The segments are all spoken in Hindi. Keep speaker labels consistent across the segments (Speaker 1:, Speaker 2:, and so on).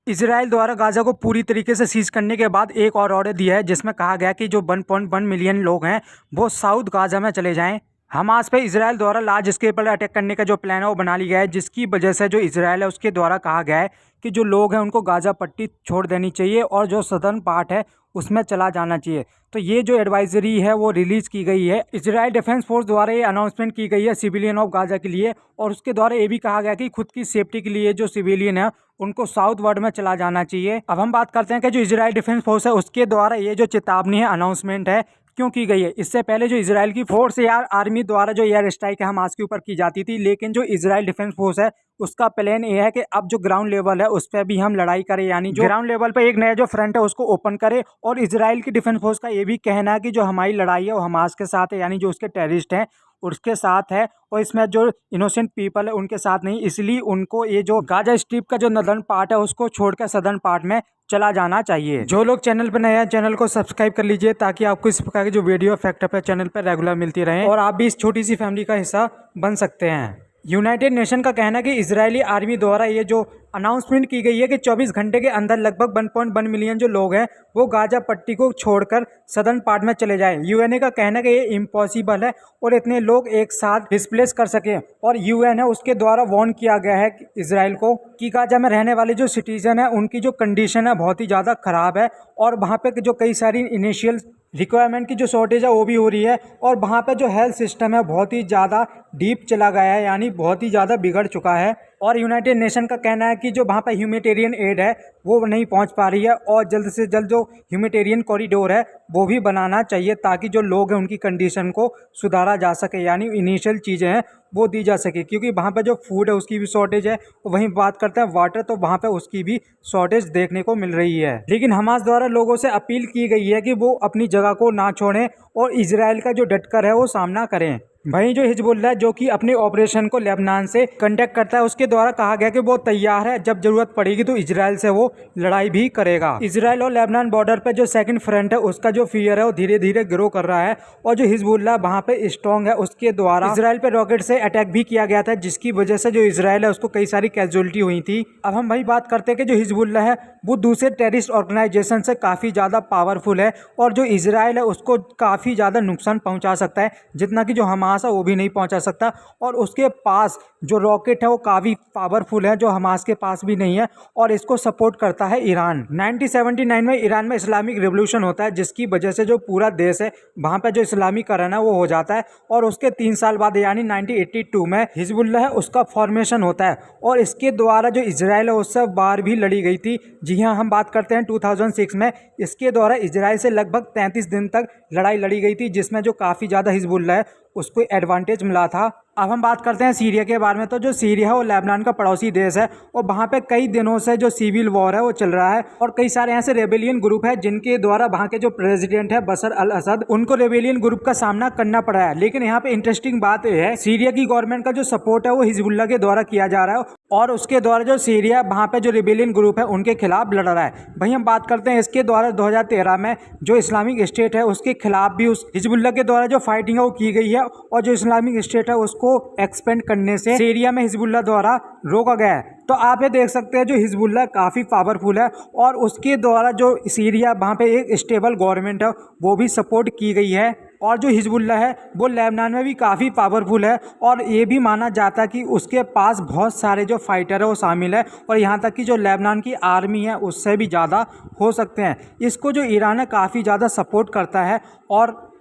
Speaker 1: इसराइल द्वारा गाजा को पूरी तरीके से सीज करने के बाद एक और ऑर्डर दिया है जिसमें कहा गया कि जो 1.1 मिलियन लोग हैं वो साउथ गाजा में चले जाएं। हमास पे इसराइल द्वारा लार्ज स्केल पर अटैक करने का जो प्लान है वो बना लिया गया है, जिसकी वजह से जो इसराइल है उसके द्वारा कहा गया है कि जो लोग हैं उनको गाजा पट्टी छोड़ देनी चाहिए और जो सदर्न पार्ट है उसमें चला जाना चाहिए। तो ये जो एडवाइजरी है वो रिलीज की गई है। इसराइल डिफेंस फोर्स द्वारा ये अनाउंसमेंट की गई है सिविलियन ऑफ गाजा के लिए, और उसके द्वारा ये भी कहा गया कि खुद की सेफ्टी के लिए जो सिविलियन है उनको साउथ वर्ड में चला जाना चाहिए। अब हम बात करते हैं कि जो इसराइल डिफेंस फोर्स है उसके द्वारा ये जो चेतावनी है, अनाउंसमेंट है, क्यों की गई है। इससे पहले जो इसराइल की फोर्स या आर्मी द्वारा जो एयर स्ट्राइक है हमास के ऊपर की जाती थी, लेकिन जो इसराइल डिफेंस फोर्स है उसका प्लान ये है कि अब जो ग्राउंड लेवल है उस पर भी हम लड़ाई करें, यानी जो ग्राउंड लेवल पे एक नया जो फ्रंट है उसको ओपन करें। और इसराइल की डिफेंस फोर्स का ये भी कहना है कि जो हमारी लड़ाई है वो हमास के साथ है, यानी जो उसके टेररिस्ट हैं उसके साथ है, और इसमें जो इनोसेंट पीपल है उनके साथ नहीं। इसलिए उनको ये जो गाजा स्ट्रिप का जो नदर्न पार्ट है उसको छोड़कर सदर्न पार्ट में चला जाना चाहिए। जो लोग चैनल पर नए हैं चैनल को सब्सक्राइब कर लीजिए ताकि आपको इस प्रकार की जो वीडियो फैक्ट चैनल पर रेगुलर मिलती रहे और आप भी इस छोटी सी फैमिली का हिस्सा बन सकते हैं। यूनाइटेड नेशन का कहना है कि इजरायली आर्मी द्वारा ये जो अनाउंसमेंट की गई है कि 24 घंटे के अंदर लगभग 1.1 मिलियन जो लोग हैं वो गाजा पट्टी को छोड़कर सदर्न पार्ट में चले जाएं। यूएनए का कहना है कि ये इम्पॉसिबल है और इतने लोग एक साथ डिस्प्लेस कर सकें, और यूएन है उसके द्वारा वार्न किया गया है इसराइल को कि गाजा में रहने वाले जो सिटीजन है उनकी जो कंडीशन है बहुत ही ज़्यादा ख़राब है, और वहाँ पे जो कई सारी इनिशियल रिक्वायरमेंट की जो शॉर्टेज है वो भी हो रही है, और वहाँ पे जो हेल्थ सिस्टम है बहुत ही ज़्यादा डीप चला गया है, यानी बहुत ही ज़्यादा बिगड़ चुका है। और यूनाइटेड नेशन का कहना है कि जो वहाँ पे ह्यूमैनिटेरियन एड है वो नहीं पहुँच पा रही है, और जल्द से जल्द जो ह्यूमैनिटेरियन कॉरिडोर है वो भी बनाना चाहिए ताकि जो लोग हैं उनकी कंडीशन को सुधारा जा सके, यानी इनिशियल चीज़ें हैं वो दी जा सके। क्योंकि वहाँ पे जो फूड है उसकी भी शॉर्टेज है, वहीं बात करते हैं वाटर तो वहाँ पे उसकी भी शॉर्टेज देखने को मिल रही है। लेकिन हमास द्वारा लोगों से अपील की गई है कि वो अपनी जगह को ना छोड़ें और इजराइल का जो डटकर है वो सामना करें। वहीं जो हिजबुल्लाह जो कि अपने ऑपरेशन को लेबनान से कंडक्ट करता है उसके द्वारा कहा गया कि वो तैयार है, जब जरूरत पड़ेगी तो इजराइल से वो लड़ाई भी करेगा। इजराइल और लेबनान बॉर्डर पे जो सेकंड फ्रंट है उसका जो फियर है वो धीरे धीरे ग्रो कर रहा है, और जो हिजबुल्लाह वहाँ पे स्ट्रॉन्ग है उसके द्वारा इजराइल पे रॉकेट से अटैक भी किया गया था, जिसकी वजह से जो इजराइल है उसको कई सारी कैजुअलिटी हुई थी। अब हम वही बात करते हैं कि जो हिजबुल्लाह है वो दूसरे टेररिस्ट ऑर्गेनाइजेशन से काफ़ी ज़्यादा पावरफुल है, और जो इजराइल है उसको काफ़ी ज़्यादा नुकसान पहुँचा सकता है जितना कि जो हमास है वो भी नहीं पहुँचा सकता। और उसके पास जो रॉकेट है वो काफ़ी पावरफुल है जो हमास के पास भी नहीं है, और इसको सपोर्ट करता है ईरान। 1979 में ईरान में इस्लामिक रिवोल्यूशन होता है, जिसकी वजह से जो पूरा देश है वहाँ पर जो इस्लामीकरण है वो हो जाता है, और उसके 3 साल बाद यानी 1982 में हिजबुल्लाह है उसका फॉर्मेशन होता है, और इसके द्वारा जो इजराइल है उससे वार भी लड़ी गई थी। जी हाँ, हम बात करते हैं 2006 में इसके द्वारा इजराइल से लगभग 33 दिन तक लड़ाई लड़ी गई थी, जिसमें जो काफ़ी ज़्यादा हिजबुल्लाह है उसको एडवांटेज मिला था। अब हम बात करते हैं सीरिया के बारे में। तो जो सीरिया है वो लेबनान का पड़ोसी देश है, और वहाँ पे कई दिनों से जो सिविल वॉर है वो चल रहा है, और कई सारे ऐसे रेबेलियन ग्रुप है जिनके द्वारा वहाँ के जो प्रेसिडेंट है बशर अल असद उनको रेबेलियन ग्रुप का सामना करना पड़ा है। लेकिन यहाँ पे इंटरेस्टिंग बात यह है सीरिया की गवर्नमेंट का जो सपोर्ट है वो हिजबुल्लाह के द्वारा किया जा रहा है, और उसके द्वारा जो सीरिया वहाँ पे जो रेबेलियन ग्रुप है उनके खिलाफ लड़ रहा है। वहीं हम बात करते हैं इसके द्वारा 2013 में जो इस्लामिक स्टेट है उसके खिलाफ भी उस हिजबुल्लाह के द्वारा जो फाइटिंग है वो की गई है, और जो इस्लामिक स्टेट है उसको एक्सपेंड करने से सीरिया में हिजबुल्लाह द्वारा रोका गया है। तो आप ये देख सकते हैं जो हिजबुल्लाह काफ़ी पावरफुल है, और उसके द्वारा जो सीरिया वहाँ पे एक स्टेबल गवर्नमेंट है वो भी सपोर्ट की गई है, और जो हिजबुल्लाह है वो लेबनान में भी काफ़ी पावरफुल है, और ये भी माना जाता है कि उसके पास बहुत सारे जो फाइटर है वो शामिल है, और यहाँ तक कि जो लेबनान की आर्मी है उससे भी ज़्यादा हो सकते हैं। इसको जो ईरान है काफ़ी ज़्यादा सपोर्ट करता है,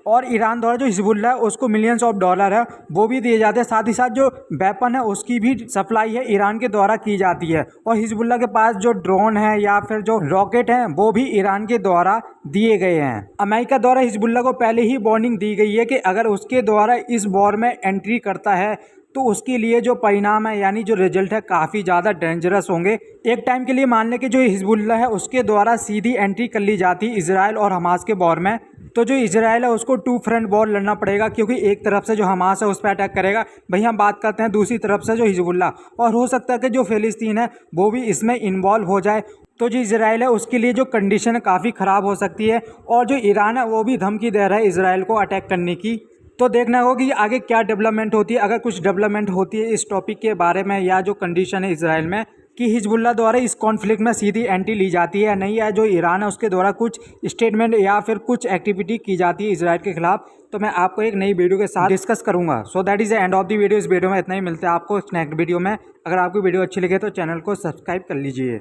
Speaker 1: और ईरान द्वारा जो हिजबुल्लाह है उसको मिलियंस ऑफ डॉलर है वो भी दिए जाते हैं। साथ ही साथ जो वेपन है उसकी भी सप्लाई है ईरान के द्वारा की जाती है, और हिजबुल्लाह के पास जो ड्रोन है या फिर जो रॉकेट हैं वो भी ईरान के द्वारा दिए गए हैं। अमेरिका द्वारा हिजबुल्लाह को पहले ही वार्निंग दी गई है कि अगर उसके द्वारा इस वॉर में एंट्री करता है तो उसके लिए जो परिणाम है यानी जो रिजल्ट है काफ़ी ज़्यादा डेंजरस होंगे। एक टाइम के लिए मान लें कि जो हिजबुल्लाह है उसके द्वारा सीधी एंट्री कर ली जाती इजराइल और हमास के वॉर में, तो जो इजराइल है उसको 2 फ्रंट वॉर लड़ना पड़ेगा, क्योंकि एक तरफ से जो हमास है उस पर अटैक करेगा, वहीं हम बात करते हैं दूसरी तरफ से जो हिजबुल्लाह, और हो सकता है कि जो फ़िलिस्तीन है वो भी इसमें इन्वॉल्व हो जाए। तो जो इजराइल है उसके लिए जो कंडीशन है काफ़ी ख़राब हो सकती है, और जो ईरान है वो भी धमकी दे रहा है इजराइल को अटैक करने की। तो देखना होगा कि आगे क्या डेवलपमेंट होती है। अगर कुछ डेवलपमेंट होती है इस टॉपिक के बारे में या जो कंडीशन है इजराइल में, कि हिजबुल्लाह द्वारा इस कॉन्फ्लिक्ट में सीधी एंट्री ली जाती है या नहीं, है जो ईरान है उसके द्वारा कुछ स्टेटमेंट या फिर कुछ एक्टिविटी की जाती है इजराइल के खिलाफ, तो मैं आपको एक नई वीडियो के साथ डिस्कस करूंगा। So that is the end of the video. इस वीडियो में इतना ही, मिलते हैं आपको नेक्स्ट वीडियो में। अगर आपको वीडियो अच्छी लगे तो चैनल को सब्सक्राइब कर लीजिए।